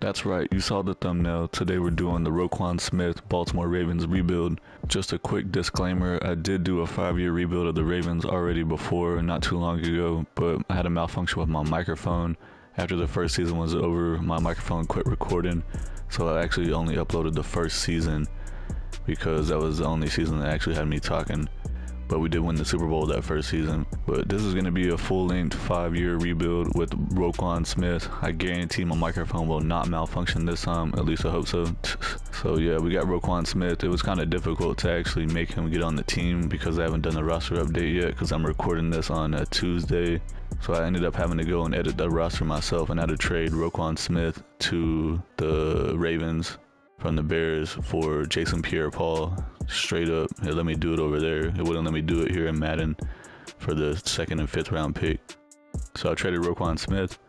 That's right, you saw the thumbnail. Today we're doing the Roquan Smith Baltimore Ravens rebuild. Just a quick disclaimer, I did do a 5-year rebuild of the Ravens already before, not too long ago, but I had a malfunction with my microphone. After the first season was over, my microphone quit recording, so I actually only uploaded the first season because that was the only season that actually had me talking. But we did win the Super Bowl that first season. But this is going to be a full-length 5-year rebuild with Roquan Smith. I guarantee my microphone will not malfunction this time. At least I hope so. So yeah, we got Roquan Smith. It was kind of difficult to actually make him get on the team because I haven't done the roster update yet because I'm recording this on a Tuesday. So I ended up having to go and edit the roster myself and had to trade Roquan Smith to the Ravens from the Bears for Jason Pierre-Paul. Straight up, it let me do it over there. It wouldn't let me do it here in Madden for the 2nd and 5th round pick. So I traded Roquan Smith.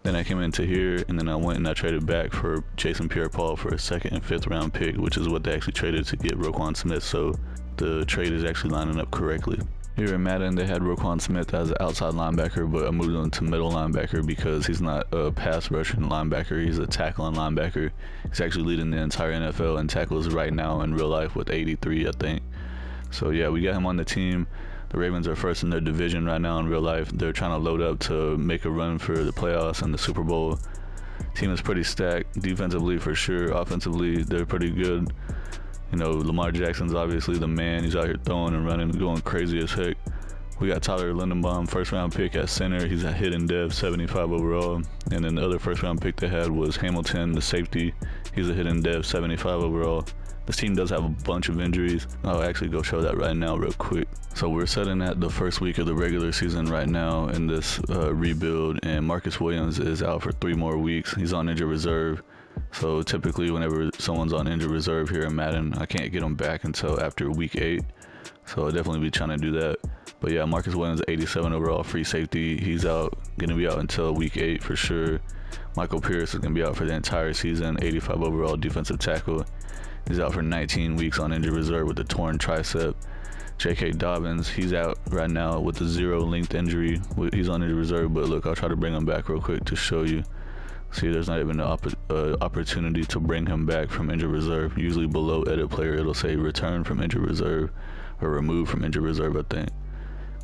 Then I came into here and then I went and I traded back for Jason Pierre-Paul for a 2nd and 5th round pick, which is what they actually traded to get Roquan Smith. So the trade is actually lining up correctly. Here in Madden, they had Roquan Smith as an outside linebacker, but I moved him to middle linebacker because he's not a pass rushing linebacker. He's a tackling linebacker. He's actually leading the entire NFL in tackles right now in real life with 83, I think. So yeah, we got him on the team. The Ravens are first in their division right now in real life. They're trying to load up to make a run for the playoffs and the Super Bowl. Team is pretty stacked, defensively for sure. Offensively, they're pretty good. You know, Lamar Jackson's obviously the man. He's out here throwing and running, going crazy as heck. We got Tyler Lindenbaum, 1st round pick at center. He's a hidden dev, 75 overall. And then the other 1st round pick they had was Hamilton, the safety. He's a hidden dev, 75 overall. This team does have a bunch of injuries. I'll actually go show that right now real quick. So we're sitting at the first week of the regular season right now in this rebuild, and Marcus Williams is out for 3 more weeks. He's on injured reserve. So typically whenever someone's on injured reserve here in Madden, I can't get them back until after week 8. So I'll definitely be trying to do that. But yeah, Marcus Williams, 87 overall free safety. He's out, gonna be out until week 8 for sure. Michael Pierce is gonna be out for the entire season, 85 overall defensive tackle. He's out for 19 weeks on injured reserve with a torn tricep. J.K. Dobbins, he's out right now with a 0 length injury. He's on injured reserve, but look, I'll try to bring him back real quick to show you. See, there's not even an opportunity to bring him back from injured reserve. Usually below edit player, it'll say return from injured reserve or remove from injured reserve, I think.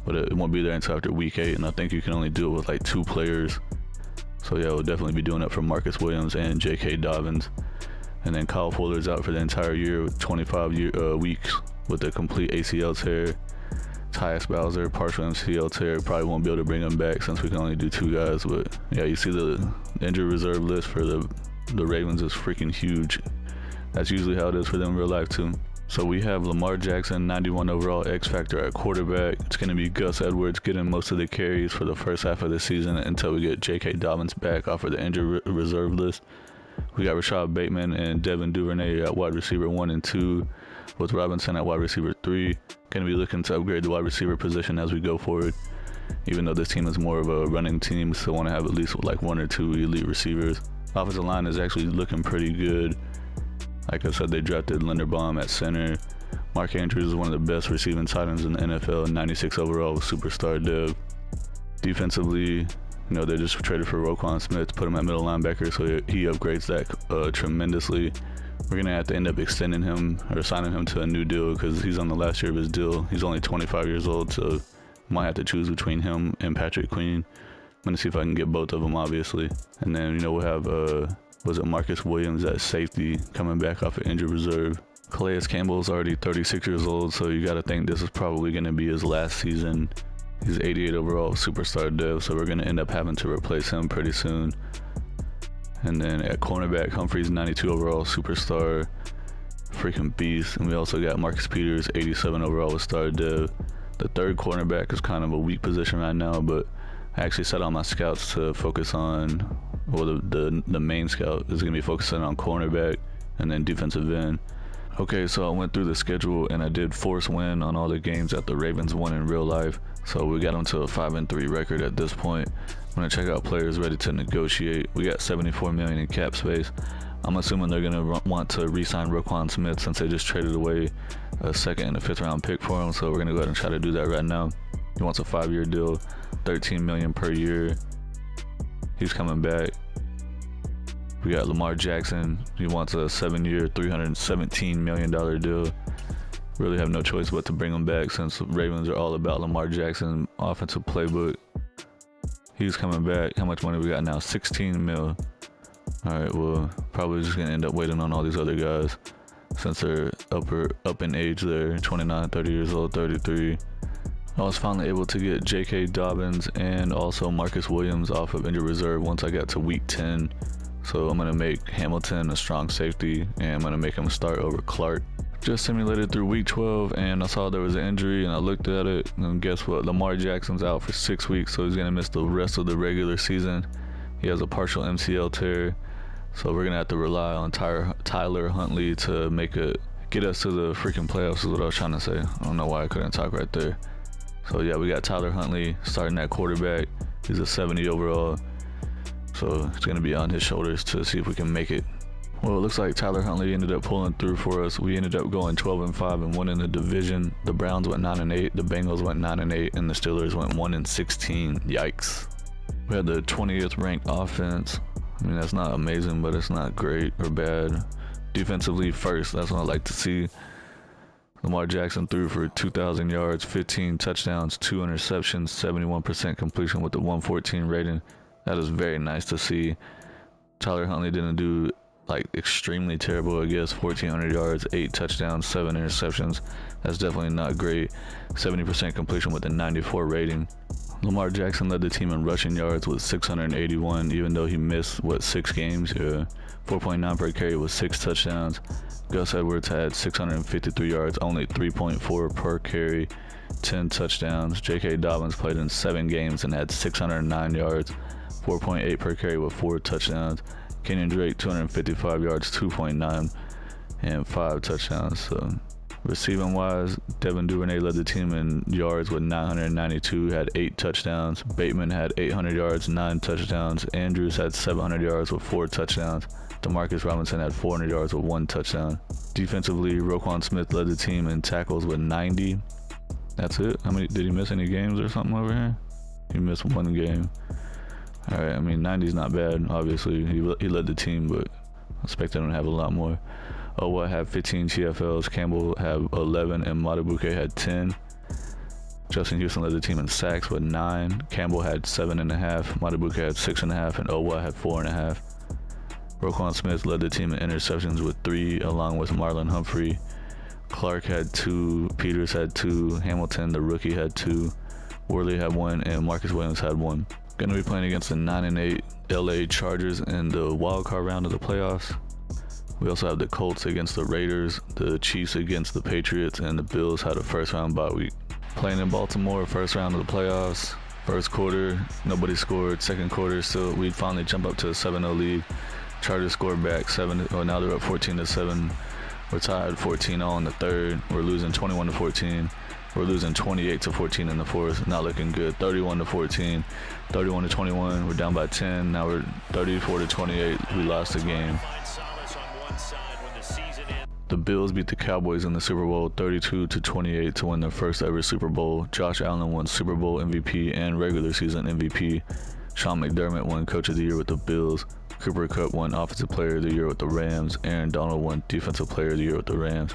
But it won't be there until after week 8, and I think you can only do it with like 2 players. So yeah, we'll definitely be doing it for Marcus Williams and J.K. Dobbins. And then Kyle Fuller's out for the entire year with 25 weeks with a complete ACL tear. Tyus Bowser, partial MCL tear. Probably won't be able to bring him back since we can only do 2 guys. But yeah, you see the injured reserve list for the Ravens is freaking huge. That's usually how it is for them in real life too. So we have Lamar Jackson, 91 overall X Factor at quarterback. It's going to be Gus Edwards getting most of the carries for the first half of the season until we get J.K. Dobbins back off of the injured reserve list. We got Rashad Bateman and Devin Duvernay at wide receiver 1 and 2, with Robinson at wide receiver 3. Going to be looking to upgrade the wide receiver position as we go forward. Even though this team is more of a running team, so want to have at least like 1 or 2 elite receivers. Offensive line is actually looking pretty good. Like I said, they drafted Linderbaum at center. Mark Andrews is one of the best receiving tight ends in the NFL, 96 overall with superstar dev. Defensively, you know, they just traded for Roquan Smith to put him at middle linebacker, so he upgrades that tremendously. We're going to have to end up extending him or signing him to a new deal because he's on the last year of his deal. He's only 25 years old, so might have to choose between him and Patrick Queen. I'm going to see if I can get both of them, obviously. And then, you know, we'll have, Marcus Williams at safety coming back off of injured reserve. Calais Campbell's already 36 years old, so you got to think this is probably going to be his last season. He's 88 overall superstar dev, so we're going to end up having to replace him pretty soon. And then at cornerback, Humphrey's 92 overall superstar, freaking beast. And we also got Marcus Peters, 87 overall with star dev. The 3rd cornerback is kind of a weak position right now, but I actually set all my scouts to focus on, well, the main scout is going to be focusing on cornerback and then defensive end. Okay, so I went through the schedule and I did force win on all the games that the Ravens won in real life. So we got them to a 5-3 record at this point. I'm gonna check out players ready to negotiate. We got $74 million in cap space. I'm assuming they're gonna want to re-sign Roquan Smith since they just traded away a 2nd and a 5th round pick for him. So we're gonna go ahead and try to do that right now. He wants a 5-year deal, $13 million per year. He's coming back. We got Lamar Jackson. He wants a 7-year, $317 million deal. Really have no choice but to bring him back since Ravens are all about Lamar Jackson offensive playbook. He's coming back. How much money we got now? 16 mil. All right, well, probably just gonna end up waiting on all these other guys since they're up in age. They're 29, 30 years old, 33. I was finally able to get J.K. Dobbins and also Marcus Williams off of injured reserve once I got to week 10. So I'm gonna make Hamilton a strong safety, and I'm gonna make him start over Clark. Just simulated through week 12, and I saw there was an injury, and I looked at it, and guess what? Lamar Jackson's out for 6 weeks, so he's gonna miss the rest of the regular season. He has a partial MCL tear, so we're gonna have to rely on Tyler Huntley to get us to the freaking playoffs. Is what I was trying to say. I don't know why I couldn't talk right there. So yeah, we got Tyler Huntley starting at quarterback. He's a 70 overall, so it's gonna be on his shoulders to see if we can make it. Well, it looks like Tyler Huntley ended up pulling through for us. We ended up going 12-5 and winning the division. The Browns went 9-8, the Bengals went 9-8, and the Steelers went 1-16. Yikes. We had the 20th ranked offense. I mean, that's not amazing, but it's not great or bad. Defensively first, that's what I like to see. Lamar Jackson threw for 2,000 yards, 15 touchdowns, 2 interceptions, 71% completion with the 114 rating. That is very nice to see. Tyler Huntley didn't do like extremely terrible, I guess. 1,400 yards, 8 touchdowns, 7 interceptions. That's definitely not great. 70% completion with a 94 rating. Lamar Jackson led the team in rushing yards with 681, even though he missed 6 games. 4.9 per carry with 6 touchdowns. Gus Edwards had 653 yards, only 3.4 per carry, 10 touchdowns. J.K. Dobbins played in 7 games and had 609 yards, 4.8 per carry with 4 touchdowns. Kenyon Drake 255 yards, 2.9 and 5 touchdowns. So receiving wise, Devin Duvernay led the team in yards with 992, had 8 touchdowns. Bateman had 800 yards, 9 touchdowns. Andrews had 700 yards with 4 touchdowns. Demarcus Robinson had 400 yards with 1 touchdown. Defensively, Roquan Smith led the team in tackles with 90. That's it. How many did he miss? Any games or something over here? He missed 1 game. All right, I mean, 90's not bad, obviously. He led the team, but I expected him to have a lot more. Owa had 15 TFLs, Campbell had 11, and Matabuke had 10. Justin Houston led the team in sacks with 9. Campbell had 7.5, Matabuke had 6.5, and Owa had 4.5. Roquan Smith led the team in interceptions with 3, along with Marlon Humphrey. Clark had 2, Peters had 2, Hamilton, the rookie, had 2, Worley had 1, and Marcus Williams had 1. Going to be playing against the 9-8 LA Chargers in the wildcard round of the playoffs. We also have the Colts against the Raiders, the Chiefs against the Patriots, and the Bills had a first round bye week. Playing in Baltimore, first round of the playoffs. First quarter, nobody scored. Second quarter, still we finally jump up to a 7-0 lead. Chargers scored back 7. Oh, now they're up 14-7. We're tied 14-0 in the third. We're losing 21-14. We're losing 28-14 in the fourth. Not looking good. 31-14, 31-21. We're down by 10. Now we're 34-28. We lost the game. The Bills beat the Cowboys in the Super Bowl 32-28 to win their first ever Super Bowl. Josh Allen won Super Bowl MVP and regular season MVP. Sean McDermott won Coach of the Year with the Bills. Cooper Kupp won Offensive Player of the Year with the Rams. Aaron Donald won Defensive Player of the Year with the Rams.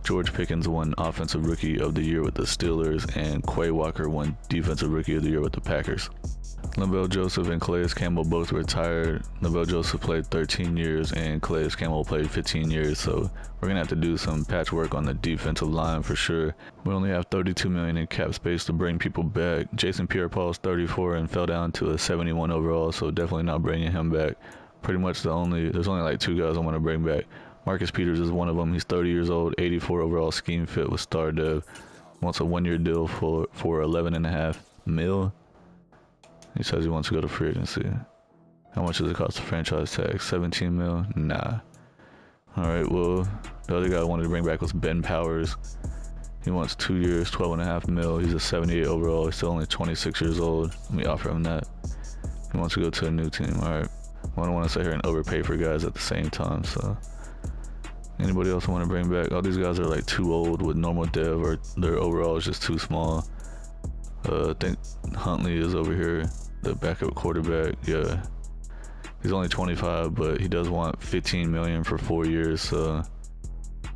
George Pickens won Offensive Rookie of the Year with the Steelers, and Quay Walker won Defensive Rookie of the Year with the Packers. Linval Joseph and Calais Campbell both retired. Linval Joseph played 13 years and Calais Campbell played 15 years, so we're going to have to do some patchwork on the defensive line for sure. We only have $32 million in cap space to bring people back. Jason Pierre-Paul's 34 and fell down to a 71 overall, so definitely not bringing him back. Pretty much there's only like 2 guys I want to bring back. Marcus Peters is one of them. He's 30 years old, 84 overall, scheme fit with Star Dev. Wants a 1-year deal for $11.5 million. He says he wants to go to free agency. How much does it cost the franchise tag? $17 million? Nah. Alright, well, the other guy I wanted to bring back was Ben Powers. He wants 2 years, $12.5 million. He's a 78 overall. He's still only 26 years old. Let me offer him that. He wants to go to a new team. Alright. I don't want to sit here and overpay for guys at the same time, so. Anybody else I want to bring back? All these guys are like too old with normal dev, or their overall is just too small. I think Huntley is over here, the backup quarterback. Yeah, He's only 25, but he does want $15 million for 4 years. So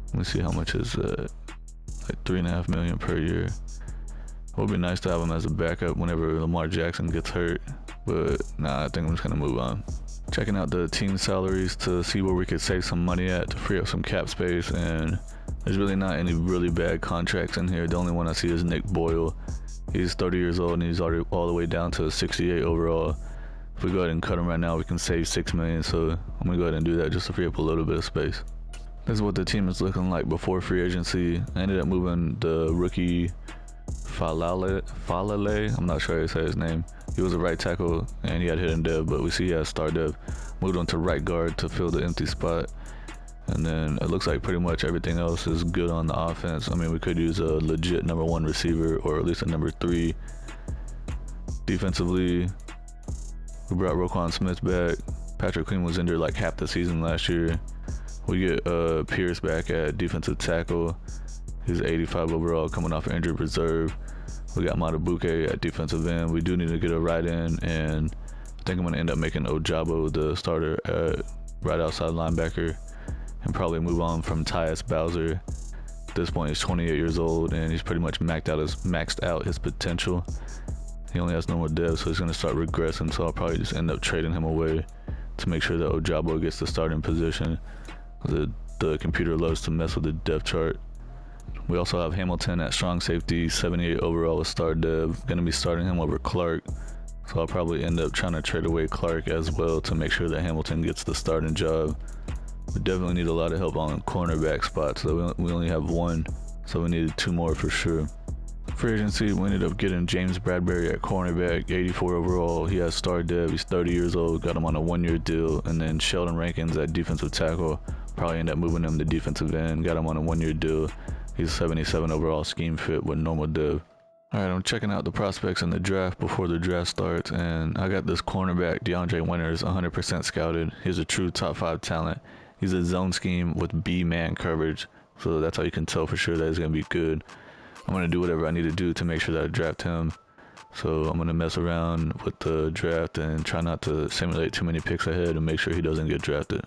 let me see how much is that. Like $3.5 million per year. It would be nice to have him as a backup whenever Lamar Jackson gets hurt, but nah, I think I'm just gonna move on. Checking out the team salaries to see where we could save some money at to free up some cap space, and there's really not any really bad contracts in here. The only one I see is Nick Boyle. He's 30 years old and he's already all the way down to 68 overall. If we go ahead and cut him right now, we can save $6 million. So I'm gonna go ahead and do that just to free up a little bit of space. This is what the team is looking like before free agency. I ended up moving the rookie Falale. I'm not sure how to say his name. He was a right tackle and he had hidden dev, but we see he has star dev. Moved on to right guard to fill the empty spot. And then it looks like pretty much everything else is good on the offense. I mean, we could use a legit number 1 receiver or at least a number 3. Defensively, we brought Roquan Smith back. Patrick Queen was injured like half the season last year. We get Pierce back at defensive tackle. He's 85 overall, coming off injured reserve. We got Matabuke at defensive end. We do need to get a right end, and I think I'm going to end up making Ojabo the starter at right outside linebacker, and probably move on from Tyus Bowser. At this point, he's 28 years old, and he's pretty much maxed out his potential. He only has no more dev, so he's going to start regressing, so I'll probably just end up trading him away to make sure that Ojabo gets the starting position. The computer loves to mess with the depth chart. We also have Hamilton at strong safety, 78 overall with star dev. Going to be starting him over Clark, so I'll probably end up trying to trade away Clark as well to make sure that Hamilton gets the starting job. We definitely need a lot of help on cornerback spots, so we only have 1, so we needed 2 more for sure. Free agency, we ended up getting James Bradbury at cornerback, 84 overall. He has star dev, he's 30 years old, got him on a 1-year deal. And then Sheldon Rankins at defensive tackle, probably end up moving him to defensive end, got him on a 1-year deal. He's 77 overall, scheme fit with normal dev. Alright, I'm checking out the prospects in the draft before the draft starts, and I got this cornerback, DeAndre Winters, 100% scouted. He's a true top 5 talent. He's a zone scheme with B-man coverage, so that's how you can tell for sure that he's going to be good. I'm going to do whatever I need to do to make sure that I draft him. So I'm going to mess around with the draft and try not to simulate too many picks ahead and make sure he doesn't get drafted.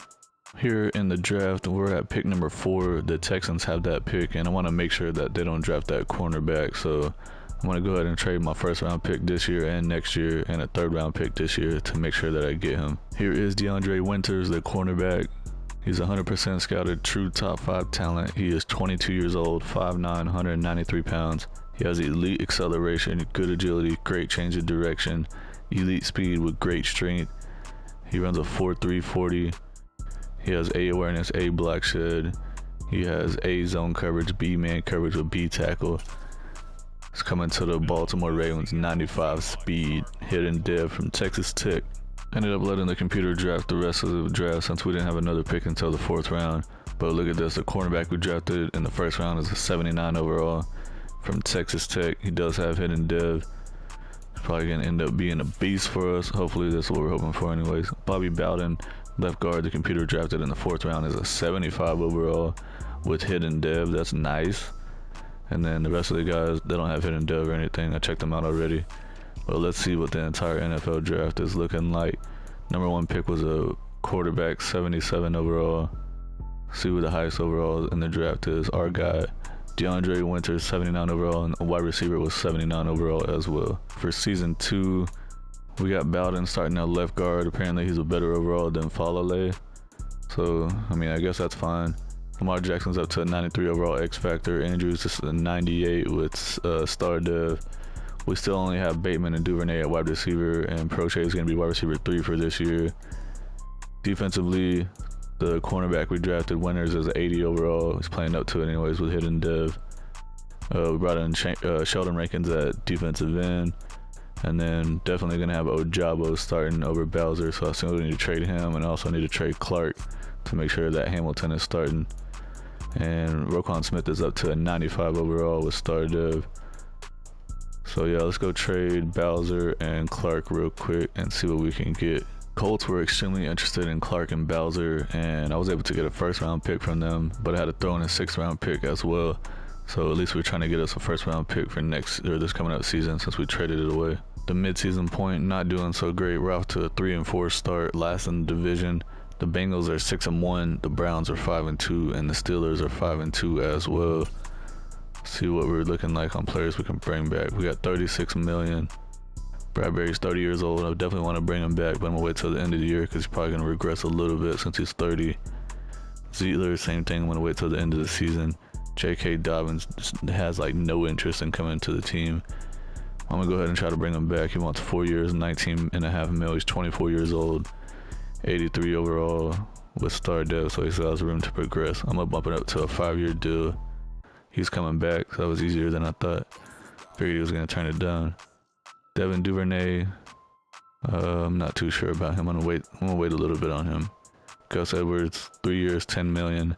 Here in the draft, we're at pick number 4. The Texans have that pick, and I want to make sure that they don't draft that cornerback. So I'm going to go ahead and trade my first round pick this year and next year and a 3rd round pick this year to make sure that I get him. Here is DeAndre Winters, the cornerback. He's 100% scouted, true top 5 talent. He is 22 years old, 5'9", 193 pounds. He has elite acceleration, good agility, great change of direction, elite speed with great strength. He runs a 4.3 40. He has A awareness, A block shed. He has A zone coverage, B man coverage with B tackle. He's coming to the Baltimore Ravens, 95 speed, hidden dev from Texas Tech. Ended up letting the computer draft the rest of the draft since we didn't have another pick until the 4th round. But look at this, the cornerback we drafted in the 1st round is a 79 overall from Texas Tech. He does have hidden dev. He's probably going to end up being a beast for us. Hopefully that's what we're hoping for anyways. Bobby Bowden, left guard, the computer drafted in the 4th round is a 75 overall with hidden dev. That's nice. And then the rest of the guys, they don't have hidden dev or anything. I checked them out already. But let's see what the entire NFL draft is looking like. Number 1 pick was a quarterback, 77 overall. See what the highest overall in the draft is. Our guy, DeAndre Winters, 79 overall, and a wide receiver was 79 overall as well. For season 2, we got Bowden starting at left guard. Apparently he's a better overall than Falale. So, I mean, I guess that's fine. Lamar Jackson's up to a 93 overall X Factor. Andrews just a 98 with star dev. We still only have Bateman and Duvernay at wide receiver, and Prochet is going to be wide receiver 3 for this year. Defensively, the cornerback we drafted, Winters, is an 80 overall. He's playing up to it anyways with hidden dev. We brought in Sheldon Rankins at defensive end, and then definitely going to have Ojabo starting over Bowser, so I still need to trade him, and I also need to trade Clark to make sure that Hamilton is starting. And Roquan Smith is up to a 95 overall with star dev. So yeah, let's go trade Bowser and Clark real quick and see what we can get. Colts were extremely interested in Clark and Bowser, and I was able to get a 1st round pick from them, but I had to throw in a 6th round pick as well. So at least we're trying to get us a 1st round pick for this coming up season since we traded it away. The midseason point, not doing so great. We're off to a 3-4 start, last in the division. The Bengals are 6-1, the Browns are 5-2, and the Steelers are 5-2 as well. See what we're looking like on players we can bring back. We got 36 million. Bradbury's 30 years old. I definitely want to bring him back, but I'm gonna wait till the end of the year because he's probably gonna regress a little bit since he's 30. Zietler, same thing. I'm gonna wait till the end of the season. J.K. Dobbins has like no interest in coming to the team. I'm gonna go ahead and try to bring him back. He wants 4 years, 19.5 mil. He's 24 years old, 83 overall with star depth, so he still has room to progress. I'm gonna bump it up to a 5-year deal. He's coming back, so that was easier than I thought. Figured he was gonna turn it down. Devin Duvernay, I'm not too sure about him. I'm gonna wait a little bit on him. Gus Edwards, 3 years, 10 million.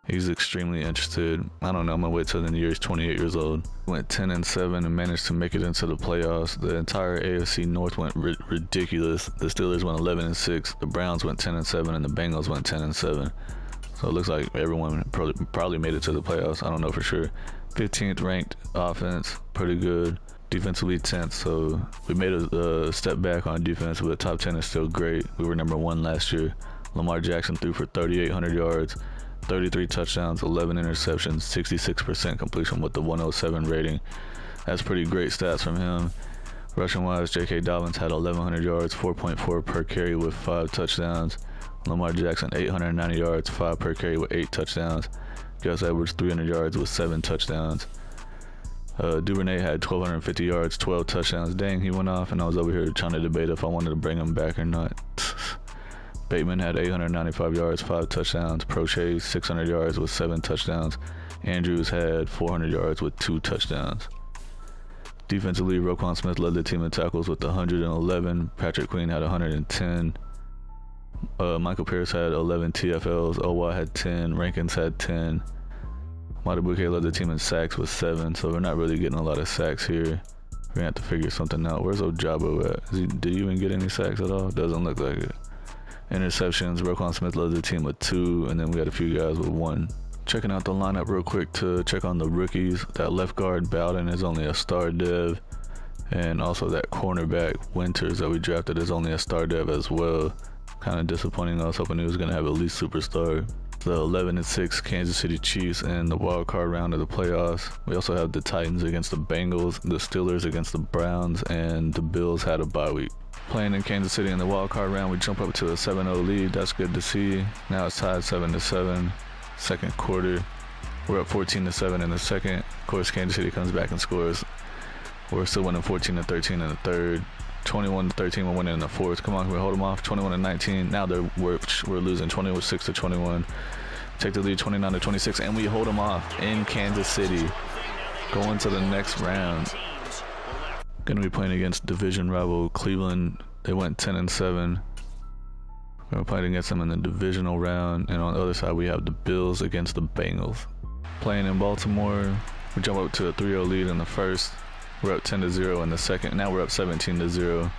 He's extremely interested. I don't know. I'm gonna wait till the year he's 28 years old. Went 10-7 and managed to make it into the playoffs. The entire AFC North went ridiculous. The Steelers went 11-6. The Browns went 10-7, and the Bengals went 10-7. So it looks like everyone probably made it to the playoffs. I don't know for sure. 15th ranked offense, pretty good. Defensively 10th, so we made a step back on defense, but the top 10 is still great. We were number 1 last year. Lamar Jackson threw for 3,800 yards, 33 touchdowns, 11 interceptions, 66% completion with the 107 rating. That's pretty great stats from him. Rushing wise, J.K. Dobbins had 1,100 yards, 4.4 per carry with 5 touchdowns. Lamar Jackson, 890 yards, 5 per carry with 8 touchdowns. Gus Edwards, 300 yards with 7 touchdowns. Duvernay had 1,250 yards, 12 touchdowns. Dang, he went off, and I was over here trying to debate if I wanted to bring him back or not. Bateman had 895 yards, 5 touchdowns. Prochet, 600 yards with 7 touchdowns. Andrews had 400 yards with 2 touchdowns. Defensively, Roquan Smith led the team in tackles with 111. Patrick Queen had 110. Michael Pierce had 11 TFLs. Owa had 10. Rankins had 10. Matabuke led the team in sacks with 7, so we're not really getting a lot of sacks here. We're gonna have to figure something out. Where's Ojabo at? Did he even get any sacks at all? Doesn't look like it. Interceptions, Roquan Smith led the team with 2, and then we had a few guys with 1. Checking out the lineup real quick to check on the rookies. That left guard, Bowden, is only a star dev. And also that cornerback, Winters, that we drafted, is only a star dev as well. Kind of disappointing. I was hoping he was gonna have at least superstar. The 11-6 Kansas City Chiefs in the wild card round of the playoffs. We also have the Titans against the Bengals, the Steelers against the Browns, and the Bills had a bye week. Playing in Kansas City in the wild card round, we jump up to a 7-0 lead. That's good to see. Now it's tied 7-7. Second quarter, we're up 14-7 in the second. Of course, Kansas City comes back and scores. We're still winning 14-13 in the third. 21-13, we're winning in the fourth. Come on, can we hold them off? 21-19. Now we're losing 26-21. Take the lead 29-26, and we hold them off in Kansas City. Going to the next round. Gonna be playing against division rival Cleveland. They went 10-7. We're playing against them in the divisional round, and on the other side we have the Bills against the Bengals. Playing in Baltimore, we jump up to a 3-0 lead in the first. We're up 10-0 in the second. Now we're up 17-0.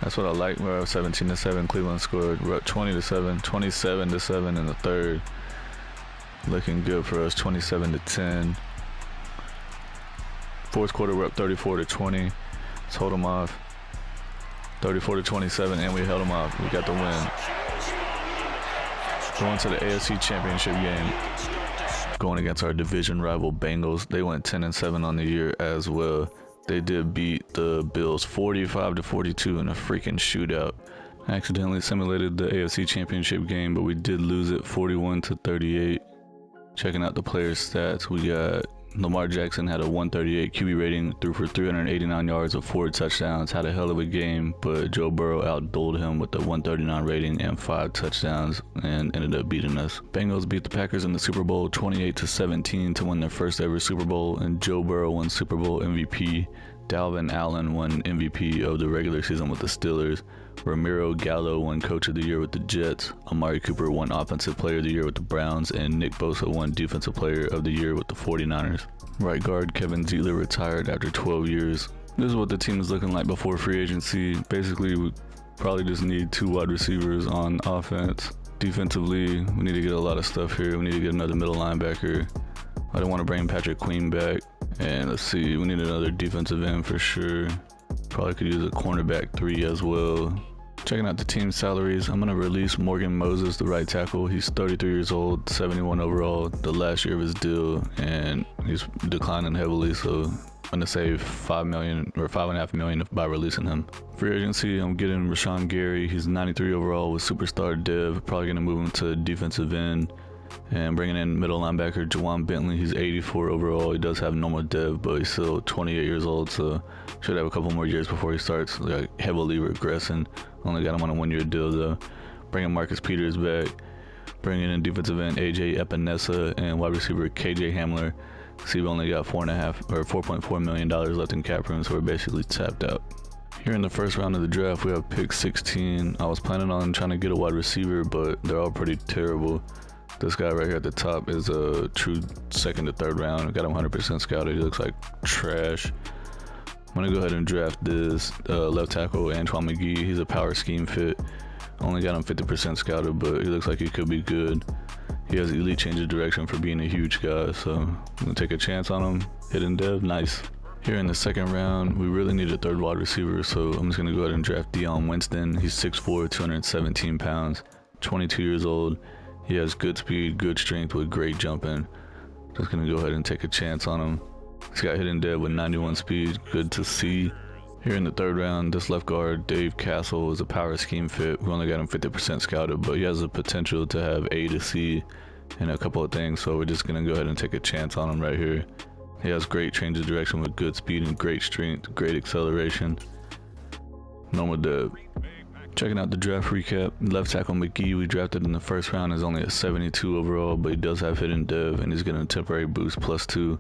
That's what I like. We're up 17-7. Cleveland scored. We're up 20-7, 27-7 in the third. Looking good for us. 27-10. Fourth quarter, we're up 34-20. Let's hold them off. 34-27, and we held them off. We got the win. Going to the AFC Championship game. Going against our division rival Bengals. They went 10-7 on the year as well. They did beat the Bills 45-42 in a freaking shootout. I accidentally simulated the AFC Championship game, but we did lose it 41-38. Checking out the players' stats, we got Lamar Jackson had a 138 QB rating, threw for 389 yards with 4 touchdowns, had a hell of a game, but Joe Burrow outdueled him with the 139 rating and 5 touchdowns and ended up beating us. Bengals beat the Packers in the Super Bowl 28-17 to win their first ever Super Bowl, and Joe Burrow won Super Bowl MVP. Dalvin Allen won MVP of the regular season with the Steelers. Ramiro Gallo won Coach of the Year with the Jets. Amari Cooper won Offensive Player of the Year with the Browns, and Nick Bosa won Defensive Player of the Year with the 49ers. Right guard Kevin Zietler retired after 12 years. This is what the team is looking like before free agency. Basically, we probably just need 2 wide receivers on offense. Defensively, we need to get a lot of stuff here. We need to get another middle linebacker. I don't want to bring Patrick Queen back. And let's see, we need another defensive end for sure. Probably could use a cornerback 3 as well. Checking out the team salaries, I'm going to release Morgan Moses, the right tackle. He's 33 years old, 71 overall, the last year of his deal, and he's declining heavily, so I'm going to save $5 million or $5.5 million by releasing him. Free agency, I'm getting Rashawn Gary. He's 93 overall with superstar dev. Probably going to move him to defensive end. And bringing in middle linebacker Juwan Bentley. He's 84 overall. He does have normal dev, but he's still 28 years old, so should have a couple more years before he starts heavily regressing. Only got him on a 1-year deal though. Bringing Marcus Peters back. Bringing in defensive end AJ Epinesa and wide receiver KJ Hamler. See, we only got $4.4 million left in cap room, so we're basically tapped out. Here in the first round of the draft, we have pick 16. I was planning on trying to get a wide receiver, but they're all pretty terrible. This guy right here at the top is a true second to third round. I got him 100% scouted. He looks like trash. I'm going to go ahead and draft this left tackle, Antoine McGee. He's a power scheme fit. Only got him 50% scouted, but he looks like he could be good. He has elite change of direction for being a huge guy, so I'm going to take a chance on him. Hidden dev, nice. Here in the second round, we really need a third wide receiver, so I'm just going to go ahead and draft Deion Winston. He's 6'4", 217 pounds, 22 years old. He has good speed, good strength with great jumping. Just gonna go ahead and take a chance on him. He's got hidden dev with 91 speed, good to see. Here in the third round, this left guard, Dave Castle, is a power scheme fit. We only got him 50% scouted, but he has the potential to have A to C in a couple of things, so we're just gonna go ahead and take a chance on him right here. He has great change of direction with good speed and great strength, great acceleration. Normal dev. Checking out the draft recap, left tackle McGee we drafted in the first round is only a 72 overall, but he does have hidden dev and he's getting a temporary boost +2.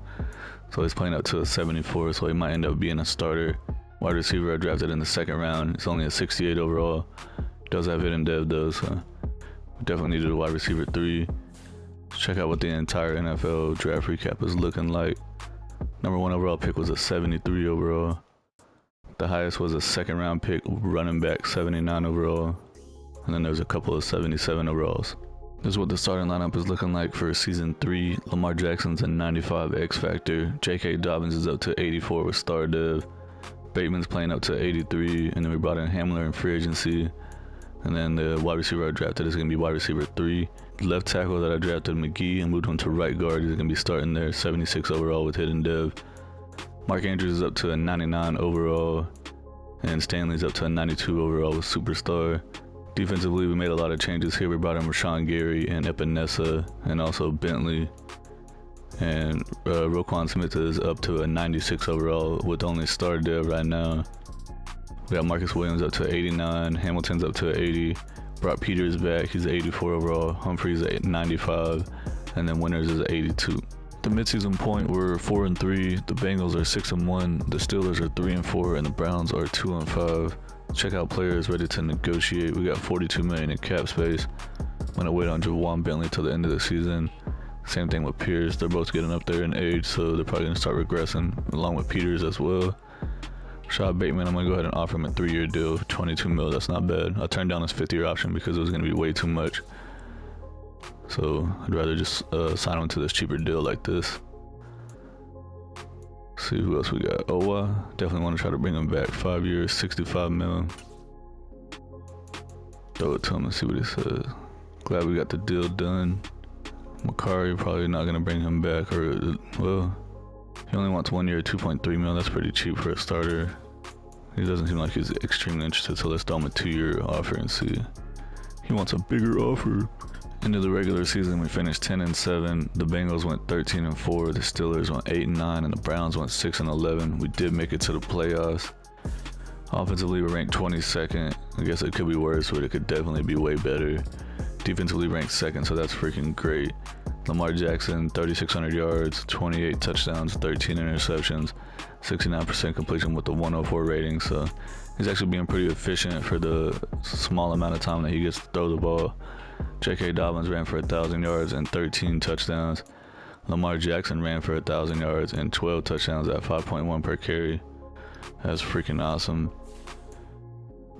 So he's playing up to a 74, so he might end up being a starter. Wide receiver I drafted in the second round, it's only a 68 overall. Does have hidden dev though, so we definitely needed a wide receiver 3. Let's check out what the entire NFL draft recap is looking like. Number 1 overall pick was a 73 overall. The highest was a second round pick, running back, 79 overall. And then there's a couple of 77 overalls. This is what the starting lineup is looking like for season 3. Lamar Jackson's a 95 X Factor. J.K. Dobbins is up to 84 with star dev. Bateman's playing up to 83. And then we brought in Hamler in free agency. And then the wide receiver I drafted is going to be wide receiver 3. Left tackle that I drafted, McGee, and moved him to right guard. He's going to be starting there, 76 overall with hidden dev. Mark Andrews is up to a 99 overall, and Stanley's up to a 92 overall with superstar. Defensively, we made a lot of changes here. We brought in Rashawn Gary and Epinesa, and also Bentley. And Roquan Smith is up to a 96 overall with only star dev right now. We got Marcus Williams up to 89, Hamilton's up to 80, brought Peters back, he's 84 overall, Humphreys at 95, and then Winters is 82. The midseason point, we're 4-3. The Bengals are 6-1. The Steelers are 3-4, and the Browns are 2-5. Check out players ready to negotiate. We got $42 million in cap space. I'm gonna wait on Juwan Bentley till the end of the season. Same thing with Pierce. They're both getting up there in age, so they're probably gonna start regressing, along with Peters as well. Rashad Bateman, I'm gonna go ahead and offer him a 3-year deal, 22 mil. That's not bad. I turned down his 5th-year option because it was gonna be way too much. So I'd rather just sign on to this cheaper deal like this. See who else we got. Owa, definitely want to try to bring him back. 5 years, 65 mil. Throw it to him and see what he says. Glad we got the deal done. Makari, probably not going to bring him back, or, well, he only wants 1 year, 2.3 mil. That's pretty cheap for a starter. He doesn't seem like he's extremely interested, so let's throw him a 2-year offer and see. He wants a bigger offer. Into the regular season, we finished 10-7. The Bengals went 13-4. The Steelers went 8-9, and the Browns went 6-11. We did make it to the playoffs. Offensively, we ranked 22nd. I guess it could be worse, but it could definitely be way better. Defensively ranked 2nd, so that's freaking great. Lamar Jackson, 3,600 yards, 28 touchdowns, 13 interceptions, 69% completion with the 104 rating. So he's actually being pretty efficient for the small amount of time that he gets to throw the ball. J.K. Dobbins ran for 1,000 yards and 13 touchdowns. Lamar Jackson ran for 1,000 yards and 12 touchdowns at 5.1 per carry. That's freaking awesome.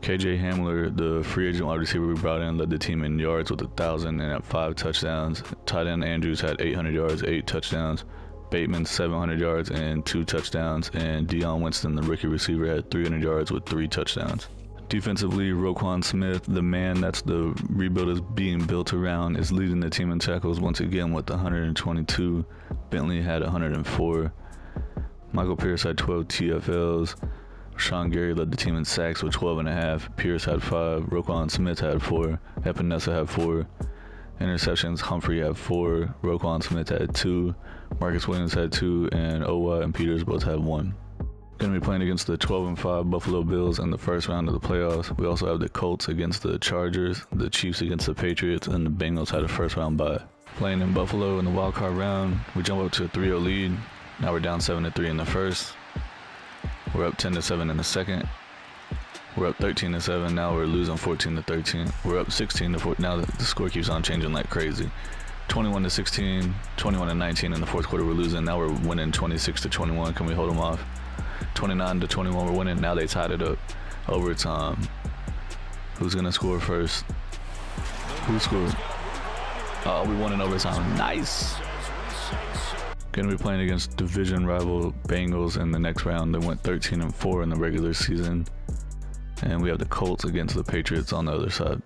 KJ Hamler, the free agent wide receiver we brought in, led the team in yards with 1,000 and at 5 touchdowns. Tight end Andrews had 800 yards, 8 touchdowns. Bateman 700 yards and 2 touchdowns, and Deion Winston, the rookie receiver, had 300 yards with 3 touchdowns. Defensively, Roquan Smith, the man that's the rebuild is being built around, is leading the team in tackles once again with 122. Bentley had 104. Michael Pierce had 12 TFLs. Sean Gary led the team in sacks with 12.5. Pierce had 5. Roquan Smith had 4. Epinesa had 4. Interceptions, Humphrey had 4. Roquan Smith had 2. Marcus Williams had 2. And Owa and Peters both had 1. Going to be playing against the 12-5 Buffalo Bills in the first round of the playoffs. We also have the Colts against the Chargers, the Chiefs against the Patriots, and the Bengals had a first round bye. Playing in Buffalo in the wild card round, we jump up to a 3-0 lead. Now we're down 7-3 in the first. We're up 10-7 in the second. We're up 13-7. Now we're losing 14-13. We're up 16-4. Now the score keeps on changing like crazy. 21-16, 21-19 in the fourth quarter. We're losing. Now we're winning 26-21. Can we hold them off? 29-21, we're winning. Now they tied it up. Overtime. Who's gonna score first? Who scored? Oh, we won in overtime. Nice. Gonna be playing against division rival Bengals in the next round. They went 13-4 in the regular season. And we have the Colts against the Patriots on the other side.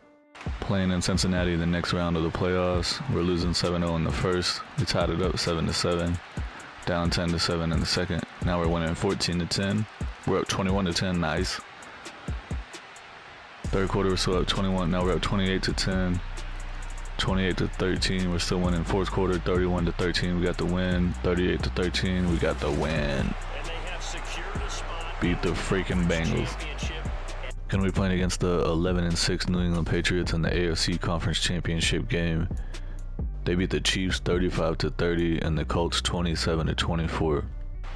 Playing in Cincinnati in the next round of the playoffs. We're losing 7-0 in the first. We tied it up 7-7. Down 10-7 in the second. Now we're winning 14-10. We're up 21-10. Nice. Third quarter, we're still up 21. Now we're up 28-10. 28-13. We're still winning. Fourth quarter, 31-13. We got the win. 38-13. We got the win. Beat the freaking Bengals. Gonna be playing against the 11-6 New England Patriots in the AFC Conference Championship game. They beat the Chiefs 35-30 and the Colts 27-24.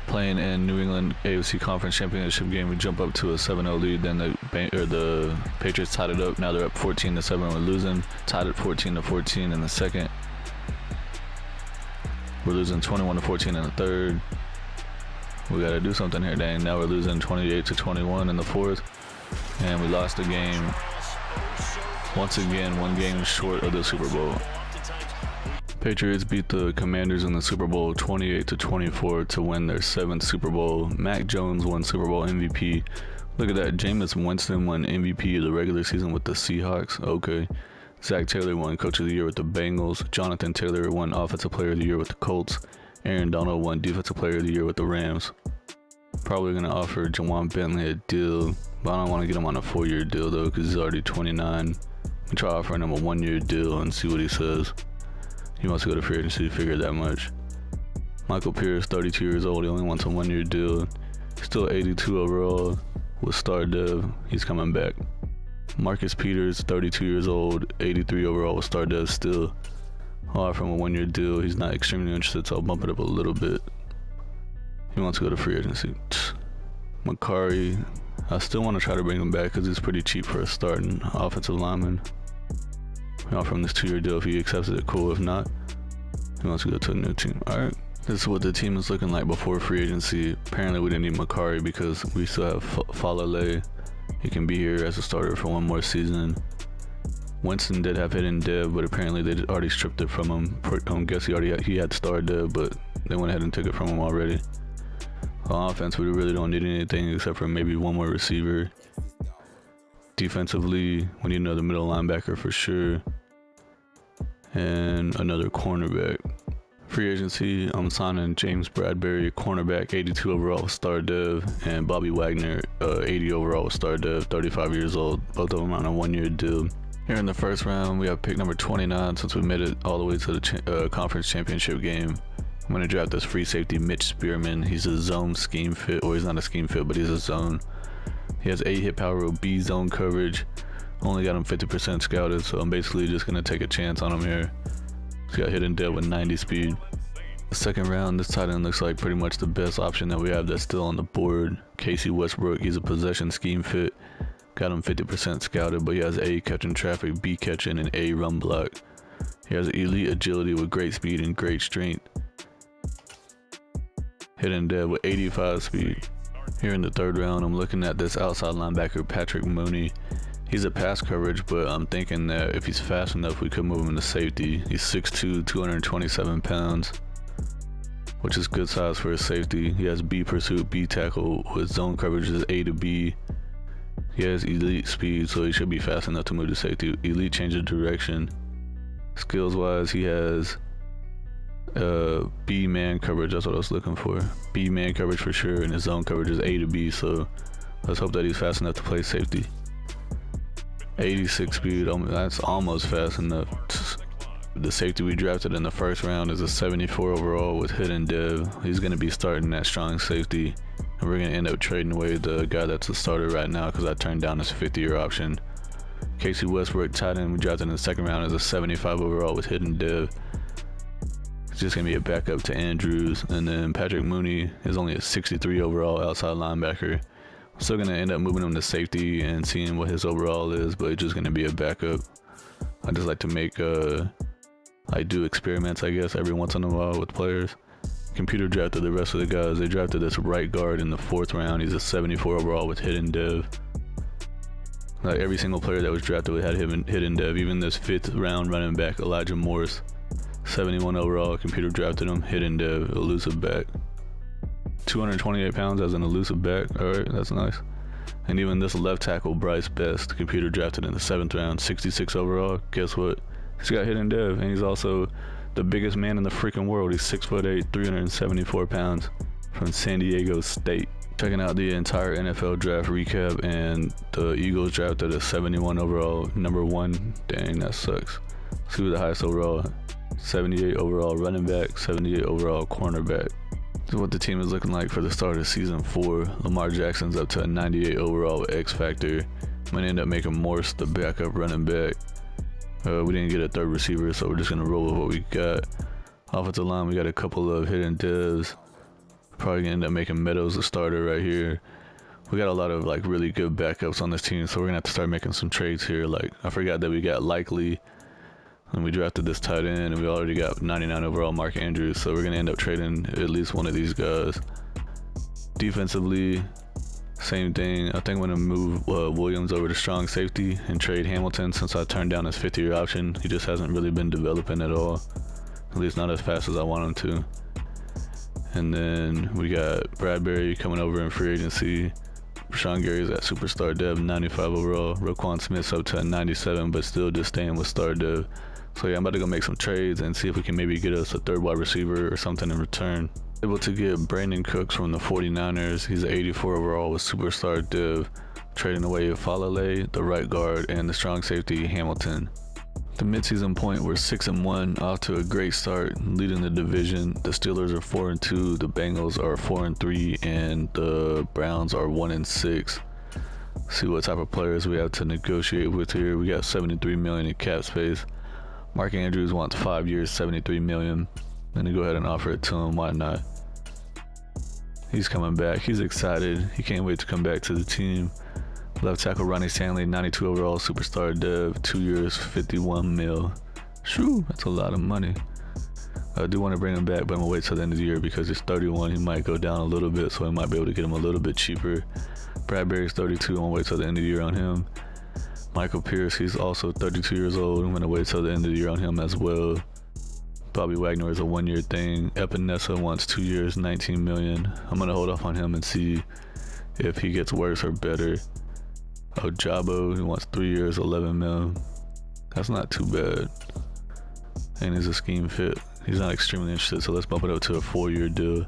Playing in New England AFC Conference Championship game, we jump up to a 7-0 lead. Then the Patriots tied it up. Now they're up 14-7. We're losing. Tied at 14-14 in the second. We're losing 21-14 in the third. We got to do something here, dang. Now we're losing 28-21 in the fourth. And we lost the game. Once again, 1 game short of the Super Bowl. Patriots beat the Commanders in the Super Bowl 28-24 to win their 7th Super Bowl. Mac Jones won Super Bowl MVP. Look at that. Jameis Winston won MVP of the regular season with the Seahawks. Okay. Zach Taylor won Coach of the Year with the Bengals. Jonathan Taylor won Offensive Player of the Year with the Colts. Aaron Donald won Defensive Player of the Year with the Rams. Probably going to offer Jawan Bentley a deal, but I don't want to get him on a 4-year deal though because he's already 29. I'm try offering him a 1-year deal and see what he says. He wants to go to free agency to figure that much. Michael Pierce, 32 years old. He only wants a 1-year deal. Still 82 overall with star dev. He's coming back. Marcus Peters, 32 years old, 83 overall with star dev still. I'll offer him a 1-year deal. He's not extremely interested, so I'll bump it up a little bit. He wants to go to free agency. Makari, I still want to try to bring him back because he's pretty cheap for a starting offensive lineman. We offer him this 2-year deal. If he accepts it, cool. If not, he wants to go to a new team. Alright. This is what the team is looking like before free agency. Apparently we didn't need Makari because we still have Falale. He can be here as a starter for 1 more season. Winston did have hidden dev, but apparently they already stripped it from him. I guess he had star dev, but they went ahead and took it from him already. On offense, we really don't need anything except for maybe 1 more receiver. Defensively, we need another middle linebacker for sure. And another cornerback. Free agency, I'm signing James Bradbury, cornerback, 82 overall with star dev, and Bobby Wagner, 80 overall with star dev, 35 years old. Both of them on a 1-year deal. Here in the first round, we have pick number 29 since we made it all the way to the conference championship game. I'm going to draft this free safety, Mitch Spearman. He's a zone scheme fit, or he's not a scheme fit, but he's a zone. He has A hit power with B zone coverage. Only got him 50% scouted, so I'm basically just going to take a chance on him here. He's got hidden dead with 90 speed. The second round, this tight end looks like pretty much the best option that we have that's still on the board. Casey Westbrook, he's a possession scheme fit. Got him 50% scouted, but he has A catching traffic, B catching, and A run block. He has elite agility with great speed and great strength. Hidden dead with 85 speed. Here in the third round, I'm looking at this outside linebacker, Patrick Mooney. He's a pass coverage, but I'm thinking that if he's fast enough, we could move him into safety. He's 6'2", 227 pounds. which is good size for a safety. He has B pursuit, B tackle, with zone coverage is A to B. He has elite speed, so he should be fast enough to move to safety. Elite change of direction. Skills wise, he has B man coverage. That's what I was looking for. B man coverage for sure, and his zone coverage is A to B, so let's hope that he's fast enough to play safety. 86 speed, that's almost fast enough. The safety we drafted in the first round is a 74 overall with hidden dev. He's going to be starting that strong safety, and we're going to end up trading away the guy that's a starter right now because I turned down his 50-year option. Casey Westbrook, tight end, we drafted in the second round as a 75 overall with hidden dev. It's just going to be a backup to Andrews. And then Patrick Mooney is only a 63 overall outside linebacker. I'm still going to end up moving him to safety and seeing what his overall is, but it's just going to be a backup. I just like to make I do experiments, I guess, every once in a while with players. Computer drafted the rest of the guys. They drafted this right guard in the 4th round. He's a 74 overall with hidden dev. Like every single player that was drafted had hidden dev. Even this 5th round running back, Elijah Morris, 71 overall. Computer drafted him, hidden dev, elusive back. 228 pounds as an elusive back. All right, that's nice. And even this left tackle, Bryce Best, computer drafted in the 7th round, 66 overall. Guess what? He's got hidden dev, and he's also the biggest man in the freaking world. He's 6'8", 374 pounds from San Diego State. Checking out the entire NFL draft recap, and the Eagles drafted a 71 overall, number 1. Dang, that sucks. Let's see who the highest overall. 78 overall running back, 78 overall cornerback. This is what the team is looking like for the start of season 4. Lamar Jackson's up to a 98 overall with X Factor. Might end up making Morse the backup running back. We didn't get a 3rd receiver, so we're just gonna roll with what we got. Offensive line, we got a couple of hidden devs. Probably gonna end up making Meadows a starter right here. We got a lot of like really good backups on this team, so we're gonna have to start making some trades here. Like I forgot that we got Likely, and we drafted this tight end, and we already got 99 overall Mark Andrews, so we're gonna end up trading at least one of these guys. Defensively, same thing. I think I'm going to move Williams over to strong safety and trade Hamilton since I turned down his 50-year option. He just hasn't really been developing at all. At least not as fast as I want him to. And then we got Bradbury coming over in free agency. Rashawn Gary's at superstar dev, 95 overall. Roquan Smith's up to a 97, but still just staying with star dev. So yeah, I'm about to go make some trades and see if we can maybe get us a 3rd wide receiver or something in return. Able to get Brandon Cooks from the 49ers. He's an 84 overall with superstar div, trading away Falale, the right guard, and the strong safety Hamilton. The midseason point, we're 6-1, off to a great start, leading the division. The Steelers are 4-2, the Bengals are 4-3, and the Browns are 1-6. See what type of players we have to negotiate with here. We got $73 million in cap space. Mark Andrews wants 5 years, $73 million. I'm gonna go ahead and offer it to him. Why not? He's coming back. He's excited. He can't wait to come back to the team. Left tackle Ronnie Stanley, 92 overall, superstar dev, 2 years, 51 mil. Shoo, that's a lot of money. I do want to bring him back, but I'm gonna wait till the end of the year because he's 31. He might go down a little bit, so I might be able to get him a little bit cheaper. Bradbury's 32. I'm gonna wait till the end of the year on him. Michael Pierce, he's also 32 years old. I'm gonna wait till the end of the year on him as well. Bobby Wagner is a 1-year thing. Epinesa wants 2 years, 19 million. I'm gonna hold off on him and see if he gets worse or better. Ojabo, he wants 3 years, 11 mil. That's not too bad. And he's a scheme fit. He's not extremely interested, so let's bump it up to a 4-year deal.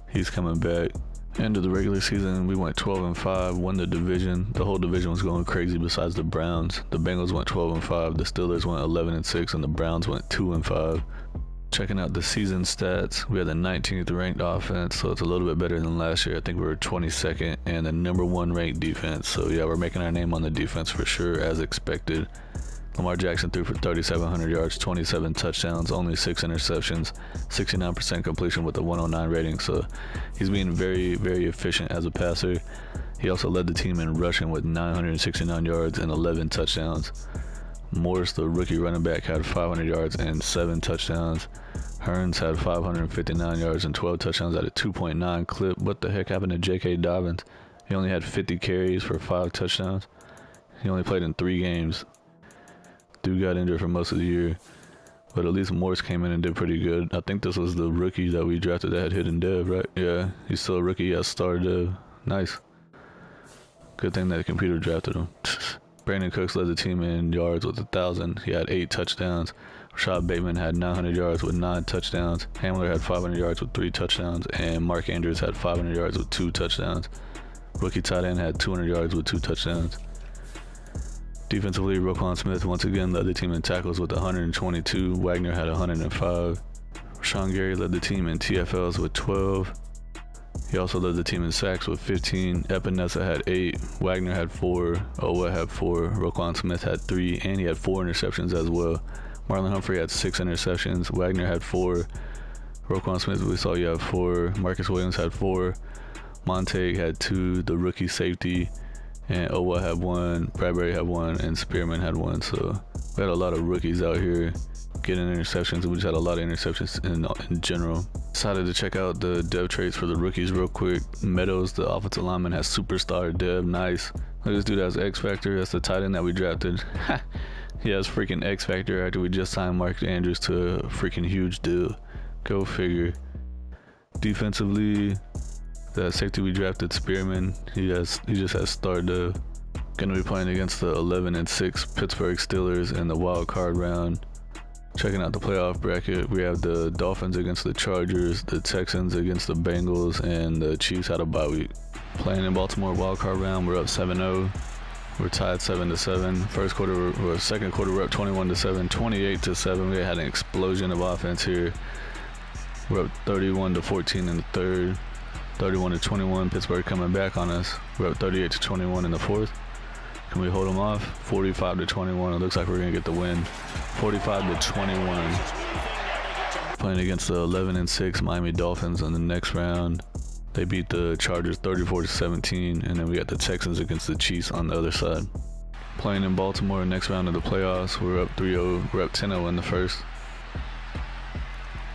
He's coming back. End of the regular season, we went 12-5, won the division. The whole division was going crazy besides the Browns. The Bengals went 12-5, the Steelers went 11-6, and the Browns went 2-5. Checking out the season stats, we had the 19th ranked offense, so it's a little bit better than last year. I think we were 22nd, and the number 1 ranked defense. So yeah, we're making our name on the defense for sure, as expected. Lamar Jackson threw for 3,700 yards, 27 touchdowns, only 6 interceptions, 69% completion with a 109 rating. So he's being very, very efficient as a passer. He also led the team in rushing with 969 yards and 11 touchdowns. Morris, the rookie running back, had 500 yards and 7 touchdowns. Hearns had 559 yards and 12 touchdowns at a 2.9 clip. What the heck happened to J.K. Dobbins? He only had 50 carries for 5 touchdowns. He only played in 3 games. Dude got injured for most of the year. But at least Morse came in and did pretty good. I think this was the rookie that we drafted that had hidden dev, right? Yeah, he's still a rookie. He has star dev. Nice. Good thing that the computer drafted him. Brandon Cooks led the team in yards with 1,000. He had 8 touchdowns. Rashad Bateman had 900 yards with 9 touchdowns. Hamler had 500 yards with 3 touchdowns. And Mark Andrews had 500 yards with 2 touchdowns. Rookie tight end had 200 yards with 2 touchdowns. Defensively, Roquan Smith once again led the team in tackles with 122. Wagner had 105. Rashawn Gary led the team in TFLs with 12. He also led the team in sacks with 15. Epinesa had 8. Wagner had 4. Owa had 4. Roquan Smith had 3. And he had 4 interceptions as well. Marlon Humphrey had 6 interceptions. Wagner had 4. Roquan Smith, we saw you have 4. Marcus Williams had 4. Montague had 2. The rookie safety. And Owa had 1. Bradbury had 1. And Spearman had 1. So we had a lot of rookies out here getting interceptions. We just had a lot of interceptions in general. Decided to check out the dev traits for the rookies real quick. Meadows, the offensive lineman, has superstar dev. Nice. Look at this dude has X Factor. That's the tight end that we drafted. He has freaking X Factor after we just signed Mark Andrews to a freaking huge deal. Go figure. Defensively, the safety we drafted, Spearman, he just has star dev. Gonna be playing against the 11-6 Pittsburgh Steelers in the wild card round. Checking out the playoff bracket, we have the Dolphins against the Chargers, the Texans against the Bengals, and the Chiefs had a bye week. Playing in Baltimore wildcard round, we're up 7-0. We're tied 7-7. Second quarter, we're up 21-7, 28-7. We had an explosion of offense here. We're up 31-14 in the third, 31-21. Pittsburgh coming back on us. We're up 38-21 in the fourth. Can we hold them off? 45-21. It looks like we're gonna get the win. 45-21. Playing against the 11-6 Miami Dolphins in the next round. They beat the Chargers 34-17, and then we got the Texans against the Chiefs on the other side. Playing in Baltimore next round of the playoffs. We're up 3-0. We're up 10-0 in the first.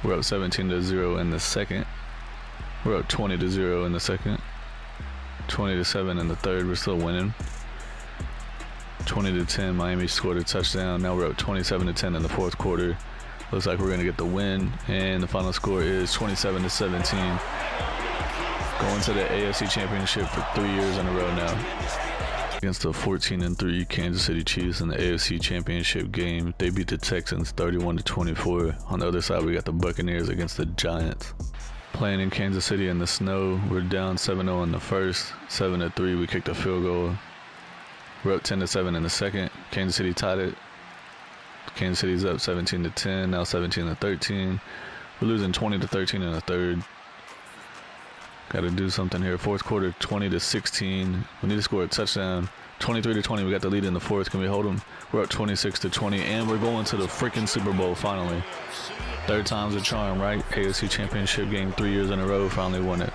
We're up 17-0 in the second. We're up 20-0 in the second. 20-7 in the third. We're still winning. 20-10, Miami scored a touchdown. Now we're up 27-10 in the fourth quarter. Looks like we're gonna get the win, and the final score is 27-17. Going to the AFC Championship for 3 years in a row now. Against the 14-3 Kansas City Chiefs in the AFC Championship game, they beat the Texans 31-24. On the other side, we got the Buccaneers against the Giants. Playing in Kansas City in the snow, we're down 7-0 in the first, 7-3. We kicked a field goal. We're up 10-7 in the second. Kansas City tied it. Kansas City's up 17-10, now 17-13. We're losing 20-13 in the third. Got to do something here. Fourth quarter, 20-16. We need to score a touchdown. 23-20. We got the lead in the fourth. Can we hold them? We're up 26-20, and we're going to the freaking Super Bowl finally. Third time's a charm, right? AFC Championship game 3 years in a row. Finally won it.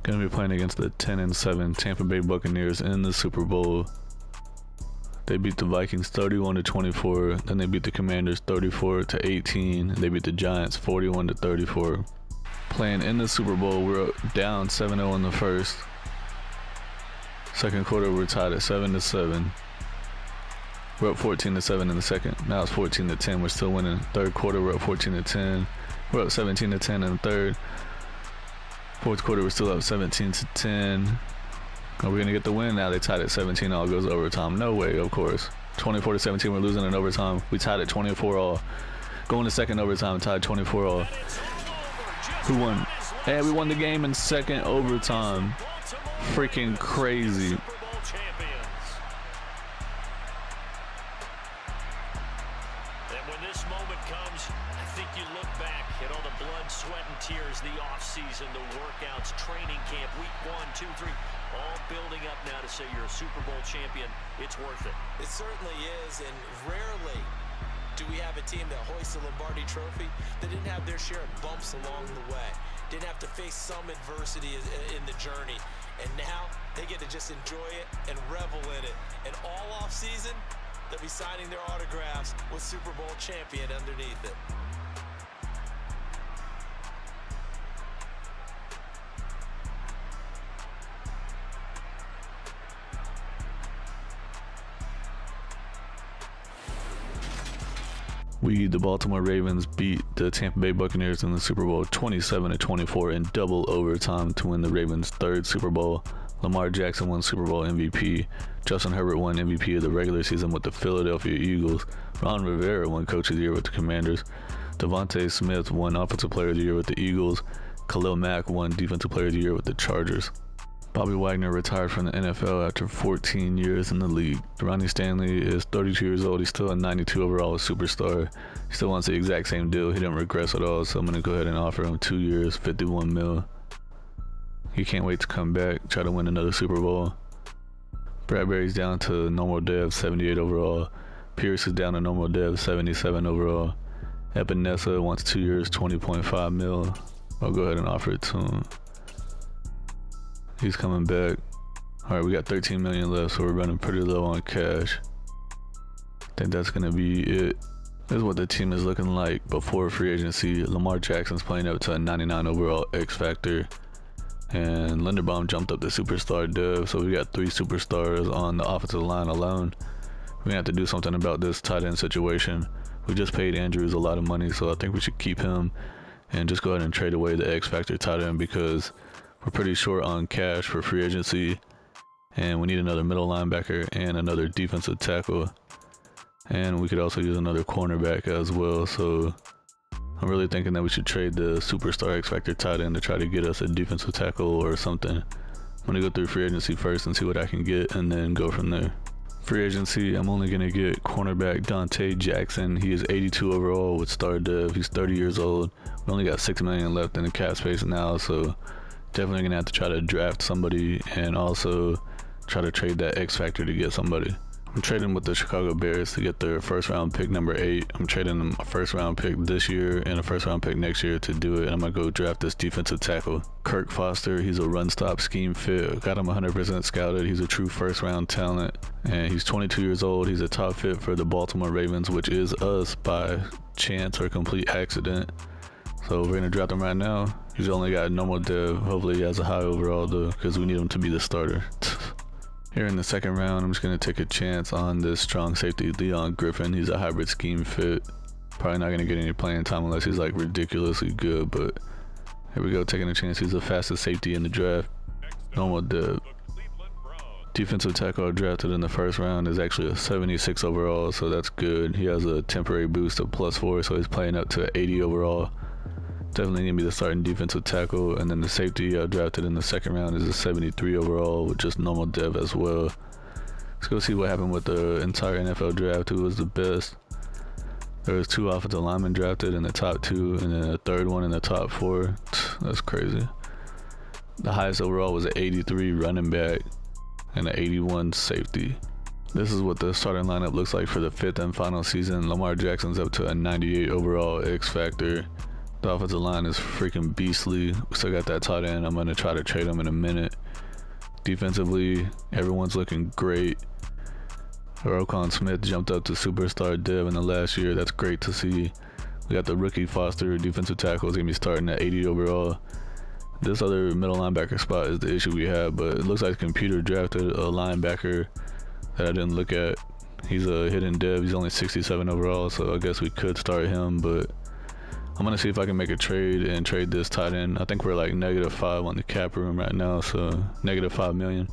Going to be playing against the 10-7 Tampa Bay Buccaneers in the Super Bowl. They beat the Vikings 31-24. Then they beat the Commanders 34-18. They beat the Giants 41-34. Playing in the Super Bowl, we're down 7-0 in the first. Second quarter, we're tied at 7-7. We're up 14-7 in the second. Now it's 14-10. We're still winning. Third quarter, we're up 14-10. We're up 17-10 in the third. Fourth quarter, we're still up 17-10. Are we gonna get the win? Now they tied at 17. All goes overtime. No way, of course. 24-17. We're losing in overtime. We tied at 24 all. Going to second overtime, tied 24 all. Who won? Hey, we won the game in second overtime. Freaking crazy. Sweat and tears, the offseason, the workouts, training camp, week 1, 2, 3, all building up now to say you're a Super Bowl champion. It's worth it. It certainly is, and rarely do we have a team that hoists the Lombardi Trophy that didn't have their share of bumps along the way, didn't have to face some adversity in the journey, and now they get to just enjoy it and revel in it. And all offseason, they'll be signing their autographs with Super Bowl champion underneath it. The Baltimore Ravens, beat the Tampa Bay Buccaneers in the Super Bowl 27-24 in double overtime to win the Ravens' third Super Bowl. Lamar Jackson won Super Bowl MVP. Justin Herbert won MVP of the regular season with the Philadelphia Eagles. Ron Rivera won Coach of the Year with the Commanders. Devontae Smith won Offensive Player of the Year with the Eagles. Khalil Mack won Defensive Player of the Year with the Chargers. Bobby Wagner retired from the NFL after 14 years in the league. Ronnie Stanley is 32 years old. He's still a 92 overall superstar. He still wants the exact same deal. He didn't regress at all, so I'm going to go ahead and offer him 2 years, $51 million. He can't wait to come back, try to win another Super Bowl. Bradbury's down to normal dev, 78 overall. Pierce is down to normal dev, 77 overall. Epinesa wants 2 years, $20.5 million. I'll go ahead and offer it to him. He's coming back. All right, we got 13 million left, so we're running pretty low on cash. I think that's gonna be it. This is what the team is looking like before free agency. Lamar Jackson's playing up to a 99 overall X Factor, and Linderbaum jumped up to superstar dev. So we got 3 superstars on the offensive line alone. We're gonna have to do something about this tight end situation. We just paid Andrews a lot of money, so I think we should keep him and just go ahead and trade away the X Factor tight end because we're pretty short on cash for free agency, and we need another middle linebacker and another defensive tackle, and we could also use another cornerback as well. So I'm really thinking that we should trade the superstar X Factor tight end to try to get us a defensive tackle or something. I'm gonna go through free agency first and see what I can get, and then go from there. Free agency, I'm only gonna get cornerback Dante Jackson. He is 82 overall with star dev. He's 30 years old. We only got $6 million left in the cap space now, so definitely gonna have to try to draft somebody and also try to trade that X Factor to get somebody. I'm trading with the Chicago Bears to get their first round pick number 8. I'm trading them a first round pick this year and a first round pick next year to do it. I'm gonna go draft this defensive tackle, Kirk Foster. He's a run stop scheme fit. Got him 100% scouted. He's a true first round talent, and he's 22 years old. He's a top fit for the Baltimore Ravens, which is us by chance or complete accident. So we're gonna draft him right now. He's only got normal dev. Hopefully he has a high overall though, because we need him to be the starter. Here in the second round, I'm just gonna take a chance on this strong safety, Leon Griffin. He's a hybrid scheme fit. Probably not gonna get any playing time unless he's like ridiculously good, but here we go, taking a chance. He's the fastest safety in the draft. Normal dev. Defensive tackle drafted in the first round is actually a 76 overall, so that's good. He has a temporary boost of +4, so he's playing up to 80 overall. Definitely gonna be the starting defensive tackle, and then the safety I drafted in the second round is a 73 overall with just normal dev as well. Let's go see what happened with the entire NFL draft. Who was the best? There was 2 offensive linemen drafted in the top 2, and then a third one in the top 4. That's crazy. The highest overall was an 83 running back and an 81 safety. This is what the starting lineup looks like for the 5th and final season. Lamar Jackson's up to a 98 overall X Factor. The offensive line is freaking beastly. We still got that tight end. I'm going to try to trade him in a minute. Defensively, everyone's looking great. Roquan Smith jumped up to superstar dev in the last year. That's great to see. We got the rookie Foster, defensive tackle, is going to be starting at 80 overall. This other middle linebacker spot is the issue we have, but it looks like the computer drafted a linebacker that I didn't look at. He's a hidden dev. He's only 67 overall, so I guess we could start him, but I'm gonna see if I can make a trade and trade this tight end. I think we're like -5 on the cap room right now, so -5 million.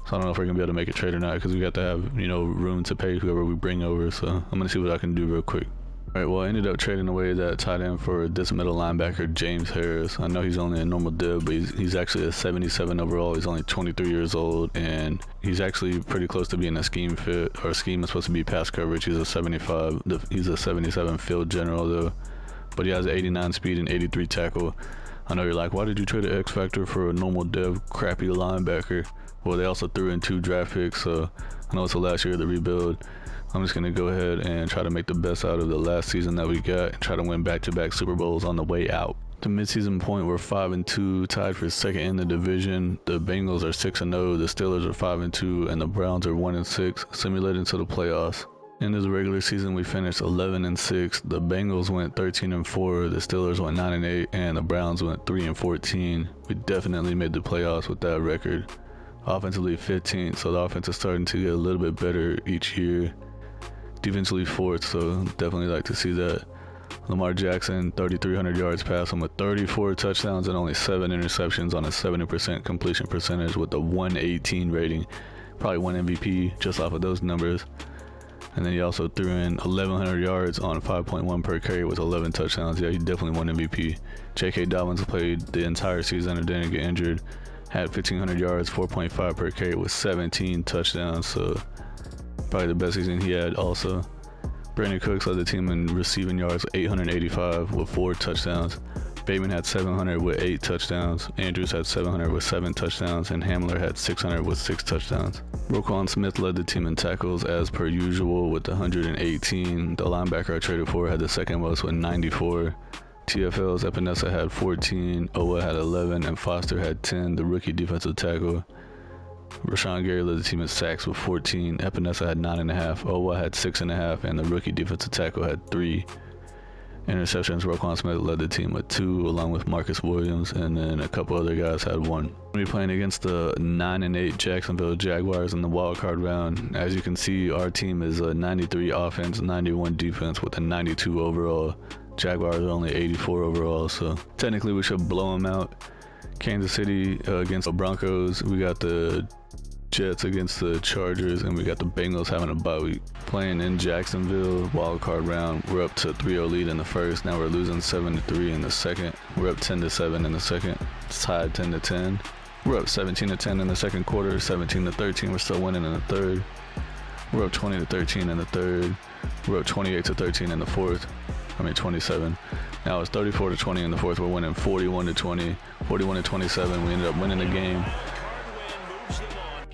So I don't know if we're gonna be able to make a trade or not, because we got to have, you know, room to pay whoever we bring over. So I'm gonna see what I can do real quick. All right, well, I ended up trading away that tight end for this middle linebacker, James Harris. I know he's only a normal dev, but he's actually a 77 overall. He's only 23 years old, and he's actually pretty close to being a scheme fit. Our scheme is supposed to be pass coverage. He's a 75. He's a 77 field general though. But he has an 89 speed and 83 tackle. I know you're like, why did you trade an X Factor for a normal dev crappy linebacker? Well, they also threw in 2 draft picks, so I know it's the last year of the rebuild. I'm just gonna go ahead and try to make the best out of the last season that we got and try to win back-to-back Super Bowls on the way out. The midseason point, we're 5-2, tied for second in the division. The Bengals are 6-0, the Steelers are 5-2, and the Browns are 1-6, simulating to the playoffs. In this regular season, we finished 11-6. The Bengals went 13-4, the Steelers went 9-8, and the Browns went 3-14. We definitely made the playoffs with that record. Offensively 15th, so the offense is starting to get a little bit better each year. Defensively fourth, so definitely like to see that. Lamar Jackson, 3,300 yards passing with 34 touchdowns and only 7 interceptions on a 70% completion percentage with a 118 rating. Probably won MVP just off of those numbers. And then he also threw in 1,100 yards on 5.1 per carry with 11 touchdowns. Yeah, he definitely won MVP. J.K. Dobbins played the entire season and didn't get injured. Had 1,500 yards, 4.5 per carry with 17 touchdowns. So probably the best season he had also. Brandon Cooks led the team in receiving yards, 885 with 4 touchdowns. Bateman had 700 with 8 touchdowns. Andrews had 700 with 7 touchdowns. And Hamler had 600 with 6 touchdowns. Roquan Smith led the team in tackles as per usual with 118. The linebacker I traded for had the second most with 94. TFL's Epinesa had 14. Owa had 11. And Foster had 10, the rookie defensive tackle. Rashawn Gary led the team in sacks with 14. Epinesa had 9.5. Owa had 6.5. And the rookie defensive tackle had 3. Interceptions, Roquan Smith led the team with 2, along with Marcus Williams, and then a couple other guys had 1. We'll be playing against the 9-8 Jacksonville Jaguars in the wildcard round. As you can see, our team is a 93 offense, 91 defense with a 92 overall. Jaguars are only 84 overall, so technically we should blow them out. Kansas City against the Broncos. We got the Jets against the Chargers, and we got the Bengals having a bye week. Playing in Jacksonville, wild card round, we're up to 3-0 lead in the first. Now we're losing 7-3 in the second. We're up 10-7 in the second. It's tied 10-10. We're up 17-10 in the second quarter, 17-13. We're still winning in the third. We're up 20-13 in the third. We're up 28-13 in the fourth. 27. Now it's 34-20 in the fourth. We're winning 41-20, 41-27. We ended up winning the game.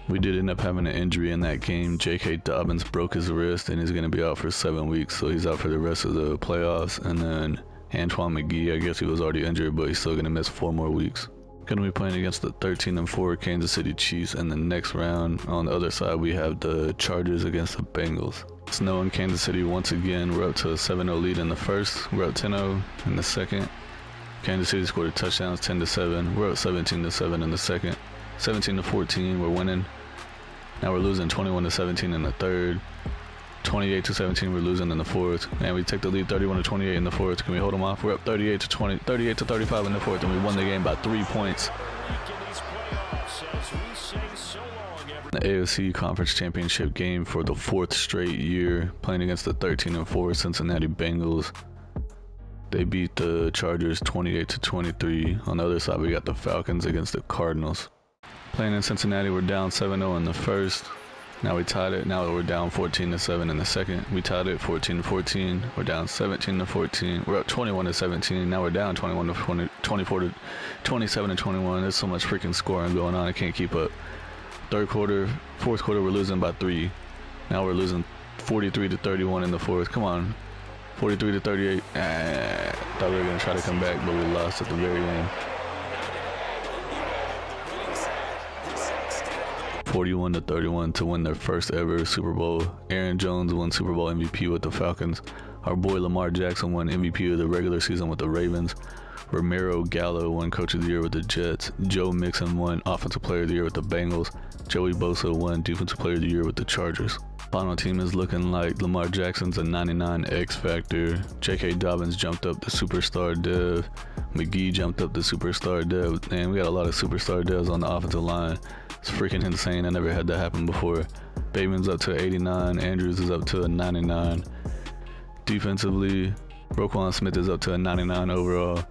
We did end up having an injury in that game. J.K. Dobbins broke his wrist and he's going to be out for 7 weeks, so he's out for the rest of the playoffs. And then Antoine McGee, I guess he was already injured, but he's still going to miss 4 more weeks. Going to be playing against the 13-4 Kansas City Chiefs in the next round. On the other side, we have the Chargers against the Bengals. Snow in Kansas City once again. We're up to a 7-0 lead in the first. We're up 10-0 in the second. Kansas City scored touchdowns 10-7. We're up 17-7 in the second. 17-14, we're winning. Now we're losing 21-17 in the third. 28-17, we're losing in the fourth. And we take the lead 31-28 in the fourth. Can we hold them off? We're up 38-20, 38-35 in the fourth, and we won the game by 3 points. The AFC Conference Championship game for the 4th straight year, playing against the 13-4 Cincinnati Bengals. They beat the Chargers 28-23. On the other side, we got the Falcons against the Cardinals. Playing in Cincinnati, we're down 7-0 in the first. Now we tied it. Now we're down 14-7 in the second. We tied it 14-14. We're down 17-14. We're up 21-17. Now we're down 21-20, 27-21. There's so much freaking scoring going on. I can't keep up. Fourth quarter, we're losing by 3. Now we're losing 43-31 in the fourth. Come on. 43-38. Thought we were going to try to come back, but we lost at the very end. 41-31 to win their first ever Super Bowl. Aaron Jones won Super Bowl MVP with the Falcons. Our boy Lamar Jackson won MVP of the regular season with the Ravens. Romero Gallo won Coach of the Year with the Jets. Joe Mixon won Offensive Player of the Year with the Bengals. Joey Bosa won Defensive Player of the Year with the Chargers. Final team is looking like Lamar Jackson's a 99 X Factor. J.K. Dobbins jumped up the superstar dev. McGee jumped up the superstar dev. And we got a lot of superstar devs on the offensive line. It's freaking insane. I never had that happen before. Bateman's up to 89. Andrews is up to a 99. Defensively, Roquan Smith is up to a 99 overall.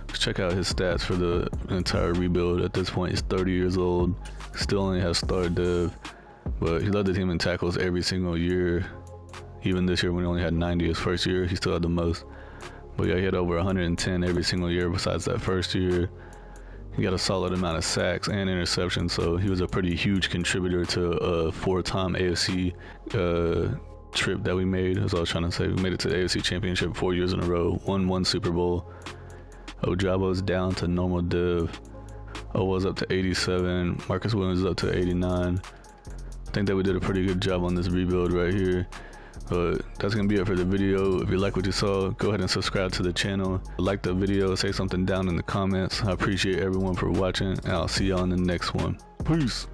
Let's check out his stats for the entire rebuild. At this point, he's 30 years old. Still only has star dev. But he led the team in tackles every single year. Even this year when he only had 90 his first year, he still had the most. But yeah, he had over 110 every single year besides that first year. He got a solid amount of sacks and interceptions, so he was a pretty huge contributor to a 4-time AFC trip that we made. As I was trying to say, we made it to the AFC Championship 4 years in a row, won 1 Super Bowl. Ojabo's down to normal div. Owa's up to 87. Marcus Williams is up to 89. I think that we did a pretty good job on this rebuild right here. But that's going to be it for the video. If you like what you saw, go ahead and subscribe to the channel. Like the video, say something down in the comments. I appreciate everyone for watching, and I'll see y'all in the next one. Peace.